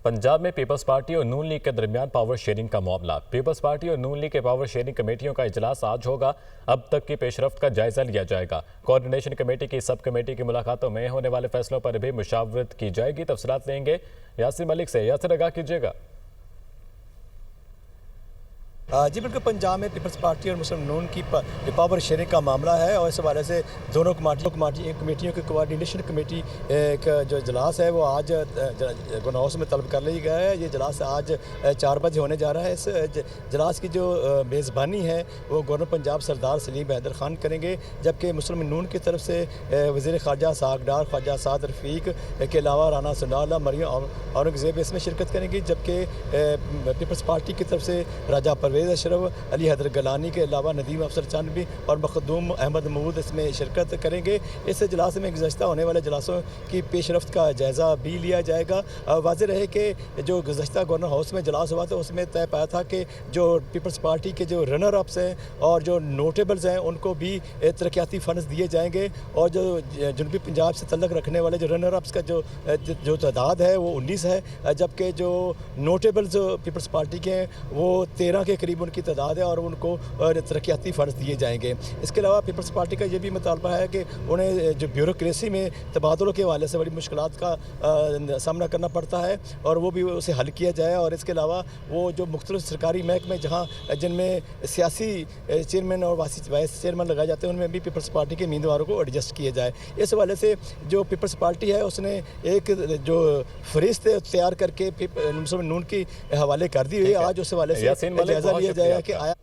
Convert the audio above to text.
पंजाब में peoples party और नून league के दरमियान पावर शेयरिंग का मामला। पीपल्स पार्टी और नून लीग के पावर शेयरिंग कमेटियों का इजलास आज होगा। अब तक की पेशरफ्त का जायजा लिया जाएगा। कोऑर्डिनेशन कमेटी की सब कमेटी की मुलाकातों में होने वाले फैसलों पर भी मुशावरत की जाएगी। तफसीलात लेंगे यासिर मलिक से। यासिर, आगाह कीजिएगा। जी बिल्कुल, पंजाब में पीपल्स पार्टी और मुस्लिम नून की पावर शेयरिंग का मामला है और इस हवाले से दोनों कमेटियों की कोऑर्डिनेशन कमेटी का जो इजलास है वो आज गवर्नर हाउस में तलब कर लिया गया है। ये इजलास आज 4 बजे होने जा रहा है। इस इजलास की जो मेज़बानी है वो गवर्नर पंजाब सरदार सलीम हैदर खान करेंगे, जबकि मुस्लिम नून की तरफ से वज़ीर ख़ारजा सागडार ख्वाजा साद रफ़ीक के अलावा राना सनाला मरियम औरंगज़ेब इसमें शिरकत करेंगी, जबकि पीपल्स पार्टी की तरफ से राजा परवेज़ अशरफ, अली हैदर गलानी के अलावा नदीम अफसर चंद भी और मखदूम अहमद महमूद इसमें शिरकत करेंगे। इस इजलास में गुज़श्ता होने वाले इजलासों की पेशरफ्त का जायज़ा भी लिया जाएगा। वाज़ेह रहे कि जो गुज़श्ता गवर्नर हाउस में इजलास हुआ था उसमें तय पाया था कि जो पीपल्स पार्टी के जो रनर अप्स हैं और जो नोटेबल्स हैं उनको भी तरक्याती फ़ंड्स दिए जाएंगे, और जो जनूबी पंजाब से तल्लक रखने वाले जो रनर अप्स का जो तादाद है वो 19 है, जबकि जो नोटेबल्स पीपल्स पार्टी के हैं वो 13 के करीब उनकी तादाद है और उनको तरक्याती फ़ंड्स दिए जाएंगे। इसके अलावा पीपल्स पार्टी का ये भी मुतालबा है कि उन्हें जो ब्यूरोक्रेसी में तबादलों के हवाले से बड़ी मुश्किलात का सामना करना पड़ता है और वो भी उसे हल किया जाए। और इसके अलावा वो जो मुख्तलिफ सरकारी महकमे जहाँ जिनमें सियासी चेयरमैन और वाइस चेयरमैन लगाए जाते हैं उनमें भी पीपल्स पार्टी के उम्मीदवारों को एडजस्ट किया जाए। इस हवाले से जो पीपल्स पार्टी है उसने एक जो फहरिस्त तैयार करके मुस्लिम नून के हवाले कर दी हुई है। आज उस हवाले से जायजा लिया जाएगा कि आया